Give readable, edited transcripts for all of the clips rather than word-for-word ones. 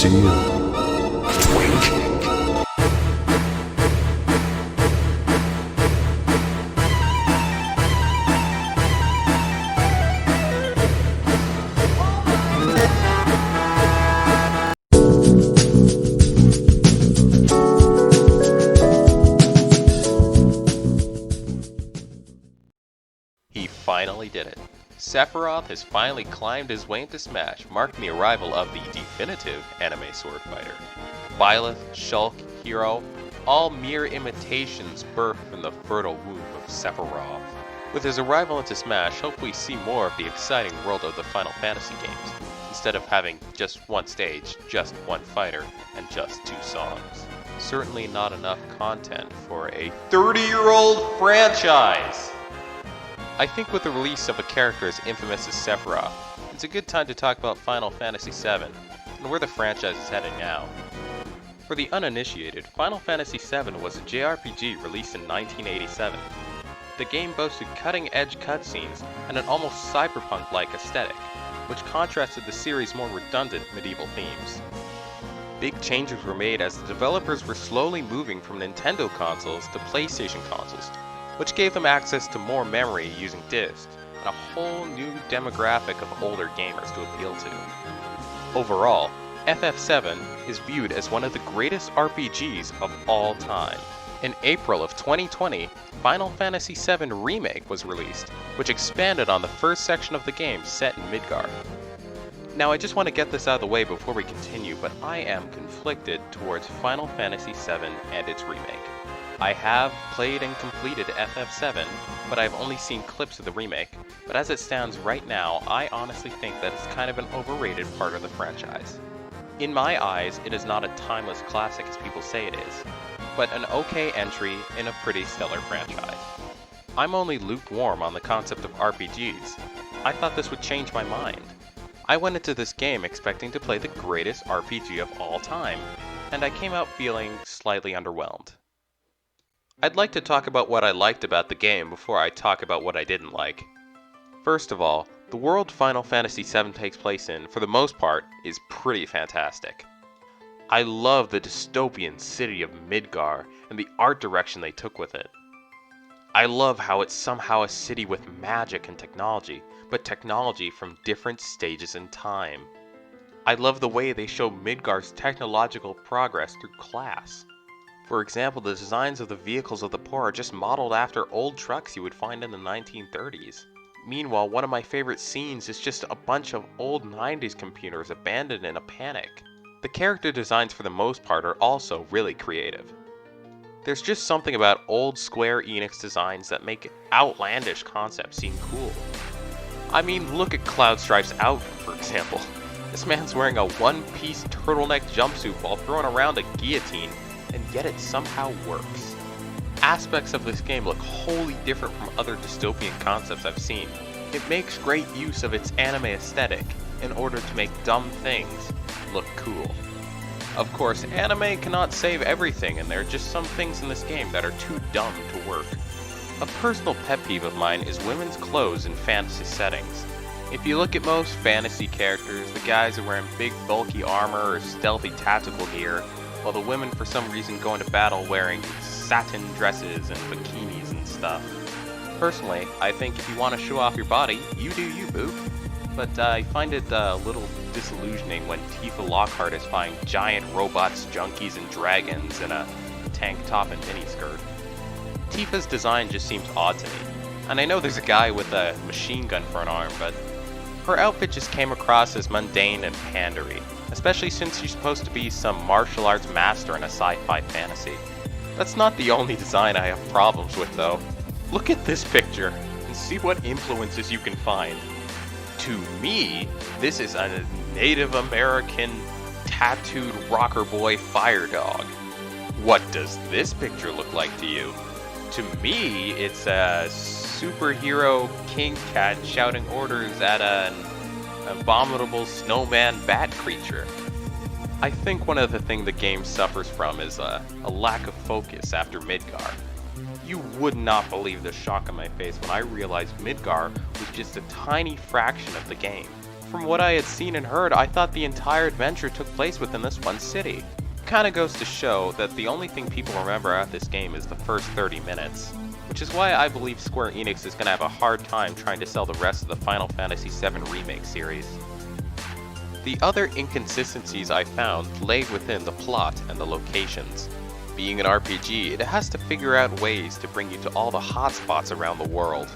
Seal. Wink. He finally did it. Sephiroth has finally climbed his way into Smash, marking the arrival of the definitive anime sword fighter. Byleth, Shulk, Hero, all mere imitations birthed from the fertile womb of Sephiroth. With his arrival into Smash, hope we see more of the exciting world of the Final Fantasy games, instead of having just one stage, just one fighter, and just 2 songs. Certainly not enough content for a 30-year-old franchise! I think with the release of a character as infamous as Sephiroth, it's a good time to talk about Final Fantasy VII, and where the franchise is heading now. For the uninitiated, Final Fantasy VII was a JRPG released in 1987. The game boasted cutting-edge cutscenes and an almost cyberpunk-like aesthetic, which contrasted the series' more redundant medieval themes. Big changes were made as the developers were slowly moving from Nintendo consoles to PlayStation consoles, which gave them access to more memory using discs, and a whole new demographic of older gamers to appeal to. Overall, FF7 is viewed as one of the greatest RPGs of all time. In April of 2020, Final Fantasy VII Remake was released, which expanded on the first section of the game set in Midgar. Now I just want to get this out of the way before we continue, but I am conflicted towards Final Fantasy VII and its remake. I have played and completed FF7, but I've only seen clips of the remake, but as it stands right now, I honestly think that it's kind of an overrated part of the franchise. In my eyes, it is not a timeless classic as people say it is, but an okay entry in a pretty stellar franchise. I'm only lukewarm on the concept of RPGs. I thought this would change my mind. I went into this game expecting to play the greatest RPG of all time, and I came out feeling slightly underwhelmed. I'd like to talk about what I liked about the game before I talk about what I didn't like. First of all, the world Final Fantasy VII takes place in, for the most part, is pretty fantastic. I love the dystopian city of Midgar and the art direction they took with it. I love how it's somehow a city with magic and technology, but technology from different stages in time. I love the way they show Midgar's technological progress through class. For example, the designs of the vehicles of the poor are just modeled after old trucks you would find in the 1930s. Meanwhile, one of my favorite scenes is just a bunch of old 90s computers abandoned in a panic. The character designs for the most part are also really creative. There's just something about old Square Enix designs that make outlandish concepts seem cool. I mean, look at Cloud Strife's outfit, for example. This man's wearing a one-piece turtleneck jumpsuit while throwing around a guillotine, and yet it somehow works. Aspects of this game look wholly different from other dystopian concepts I've seen. It makes great use of its anime aesthetic in order to make dumb things look cool. Of course, anime cannot save everything, and there are just some things in this game that are too dumb to work. A personal pet peeve of mine is women's clothes in fantasy settings. If you look at most fantasy characters, the guys are wearing big bulky armor or stealthy tactical gear, while the women for some reason go into battle wearing satin dresses and bikinis and stuff. Personally, I think if you want to show off your body, you do you, boo. But I find it a little disillusioning when Tifa Lockhart is fighting giant robots, junkies, and dragons in a tank top and miniskirt. Tifa's design just seems odd to me, and I know there's a guy with a machine gun for an arm, but her outfit just came across as mundane and pandery, especially since she's supposed to be some martial arts master in a sci-fi fantasy. That's not the only design I have problems with though. Look at this picture, and see what influences you can find. To me, this is a Native American tattooed rocker boy fire dog. What does this picture look like to you? To me, it's a superhero king cat shouting orders at an abominable snowman bat creature. I think one of the things the game suffers from is a lack of focus after Midgar. You would not believe the shock on my face when I realized Midgar was just a tiny fraction of the game. from what I had seen and heard, I thought the entire adventure took place within this one city. Kinda goes to show that the only thing people remember about this game is the first 30 minutes. Which is why I believe Square Enix is gonna have a hard time trying to sell the rest of the Final Fantasy VII Remake series. The other inconsistencies I found lay within the plot and the locations. Being an RPG, it has to figure out ways to bring you to all the hotspots around the world.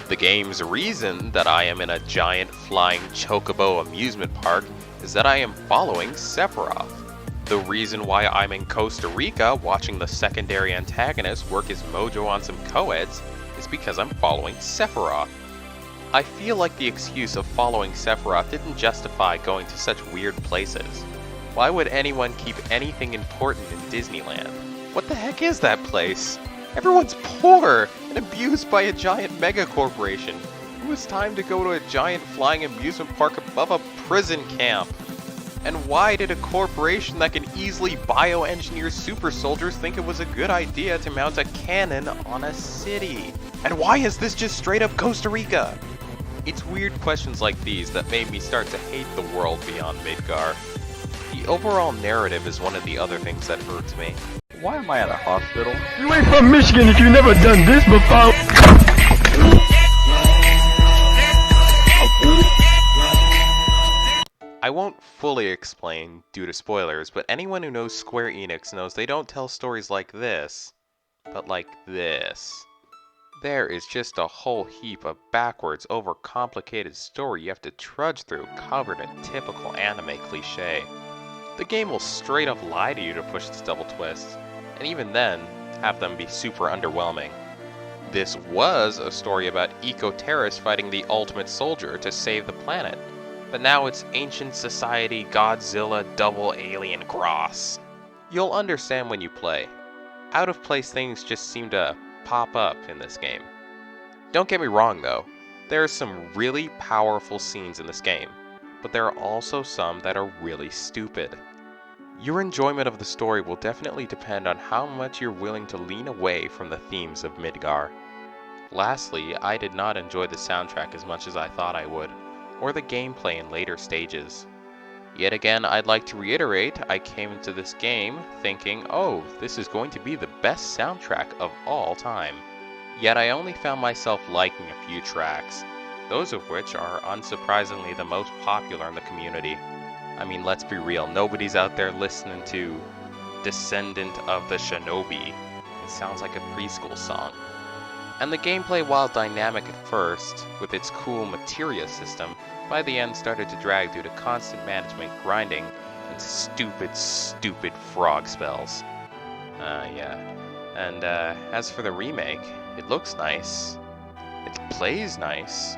The game's reason that I am in a giant flying chocobo amusement park is that I am following Sephiroth. The reason why I'm in Costa Rica watching the secondary antagonist work his mojo on some co-eds is because I'm following Sephiroth. I feel like the excuse of following Sephiroth didn't justify going to such weird places. Why would anyone keep anything important in Disneyland? What the heck is that place? Everyone's poor and abused by a giant mega corporation. It was time to go to a giant flying amusement park above a prison camp. And why did a corporation that can easily bioengineer super soldiers think it was a good idea to mount a cannon on a city? And why is this just straight up Costa Rica? It's weird questions like these that made me start to hate the world beyond Midgar. The overall narrative is one of the other things that hurts me. Why am I at a hospital? You ain't from Michigan if you never done this before. I won't fully explain due to spoilers, but anyone who knows Square Enix knows they don't tell stories like this, but like this. There is just a whole heap of backwards, overcomplicated story you have to trudge through covered in typical anime cliche. The game will straight up lie to you to push this double twist, and even then, have them be super underwhelming. This was a story about eco-terrorists fighting the ultimate soldier to save the planet, but now it's ancient society Godzilla double alien cross. You'll understand when you play. Out of place things just seem to pop up in this game. Don't get me wrong though, there are some really powerful scenes in this game, but there are also some that are really stupid. Your enjoyment of the story will definitely depend on how much you're willing to lean away from the themes of Midgar. Lastly, I did not enjoy the soundtrack as much as I thought I would, or the gameplay in later stages. Yet again, I'd like to reiterate, I came into this game thinking, oh, this is going to be the best soundtrack of all time. Yet I only found myself liking a few tracks, those of which are unsurprisingly the most popular in the community. I mean, let's be real, nobody's out there listening to Descendant of the Shinobi. It sounds like a preschool song. And the gameplay, while dynamic at first, with its cool materia system, by the end started to drag due to constant management, grinding, and stupid frog spells. Yeah. And as for the remake, it looks nice. It plays nice.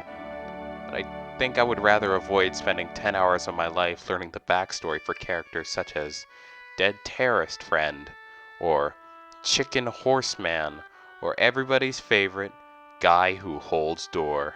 But I think I would rather avoid spending 10 hours of my life learning the backstory for characters such as Dead Terrorist Friend, or Chicken Horseman, or everybody's favorite Guy Who Holds Door.